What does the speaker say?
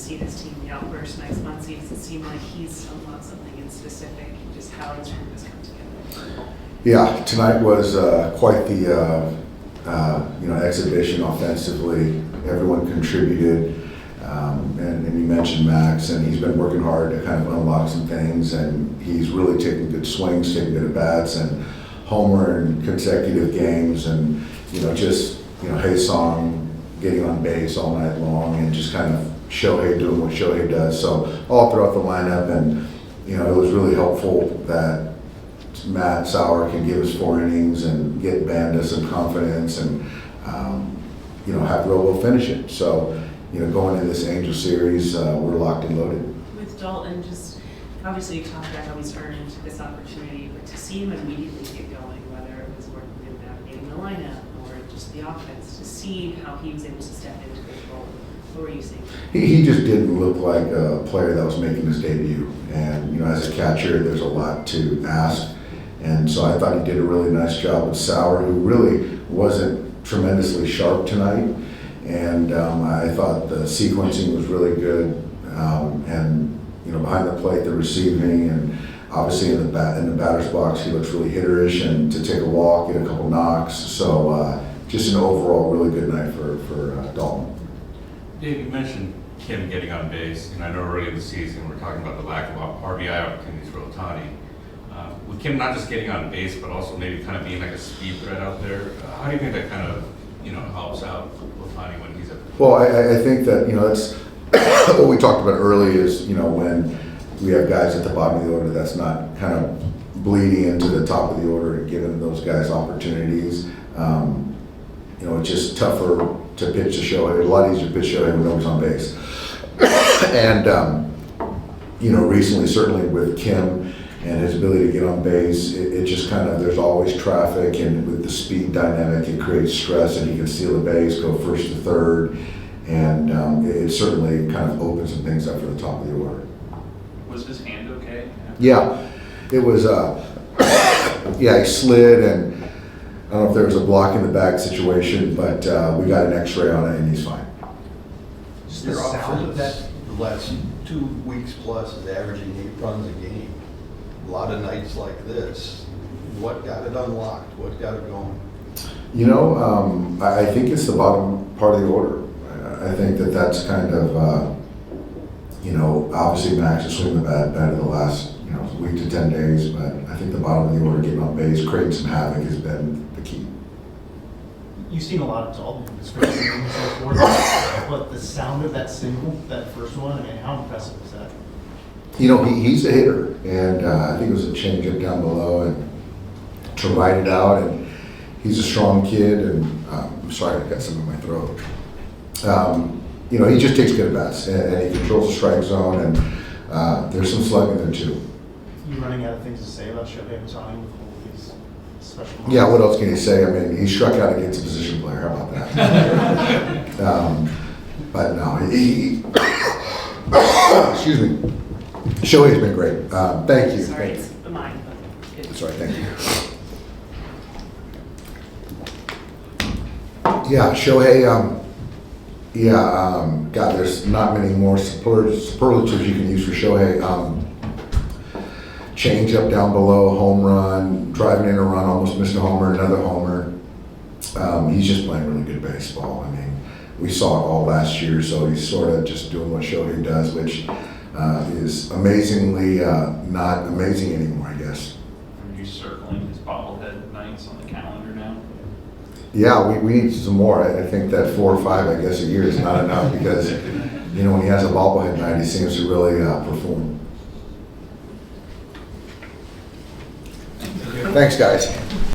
see this team outburst next Muncy? Does it seem like he's unlocked something in specific, just how this group has come together? Yeah, tonight was quite the exhibition offensively. Everyone contributed, and you mentioned Max, and he's been working hard to kind of unlock some things, and he's really taking good swings, taking good at bats, and homer in consecutive games, and Hyeseong getting on base all night long, and just kind of Shohei doing what Shohei does. So all throughout the lineup, and it was really helpful that Matt Sauer can give us 4 innings and get Banda some confidence, and have Robo finish it. So going into this Angel series, we're locked and loaded. With Dalton, just obviously you talked about how he's earned this opportunity, but to see him immediately get going, whether it was working with navigating the lineup or just the offense, to see how he was able to step into this role, what were you seeing? He just didn't look like a player that was making his debut. And as a catcher, there's a lot to ask. And so I thought he did a really nice job with Sauer, who really wasn't tremendously sharp tonight. And I thought the sequencing was really good. And behind the plate, the receiving, and obviously in the batter's box, he looks really hitterish, and to take a walk, get a couple knocks. So just an overall really good night for Dalton. Dave, you mentioned Kim getting on base, and I know early in the season we're talking about the lack of RBI opportunities for Ohtani. With Kim not just getting on base, but also maybe kind of being like a speed threat out there, how do you think that kind of helps out Ohtani when he's at the plate? Well, I think that that's what we talked about early is when we have guys at the bottom of the order that's not kind of bleeding into the top of the order and giving those guys opportunities. It's just tougher to pitch to Shohei. A lot easier to pitch Shohei when nobody's on base. And recently, certainly with Kim and his ability to get on base, it just kind of, there's always traffic, and with the speed dynamic, it creates stress, and he can steal the base, go first to third, and it certainly kind of opens some things up for the top of the order. Was his hand okay? Yeah, it was, he slid, and I don't know if there was a block in the back situation, but we got an x-ray on it, and he's fine. Just the sound of that, the last 2 weeks plus is averaging 8 runs a game. A lot of nights like this. What got it unlocked? What got it going? I think it's the bottom part of the order. I think that's kind of, obviously Max is swinging the bat better the last, week to 10 days, but I think the bottom of the order, getting on base, creating some havoc has been the key. You've seen a lot of Dalton in this first inning and so forth, but the sound of that single, that first one, how impressive was that? He's a hitter, and I think it was a changeup down below, and to ride it out, and he's a strong kid, and I'm sorry, I've got some in my throat. He just takes good at bats, and he controls the strike zone, and there's some slugging there too. You running out of things to say about Shohei Ohtani with all these special moments? Yeah, what else can you say? I mean, he struck out against a position player. How about that? But no, he excuse me. Shohei's been great. Thank you. Sorry, Thank it's you. mine, but good. That's right. Thank you. Yeah, Shohei. God, there's not many more superlatives you can use for Shohei. Change up down below, home run, driving in a run, almost missed a homer, another homer. He's just playing really good baseball. I mean, we saw it all last year, so he's sort of just doing what Shohei does, which is amazingly not amazing anymore, I guess. Are you circling his bobblehead nights on the calendar now? Yeah, we need some more. I think that 4 or 5, I guess, a year is not enough because, when he has a bobblehead night, he seems to really perform. Thanks, guys.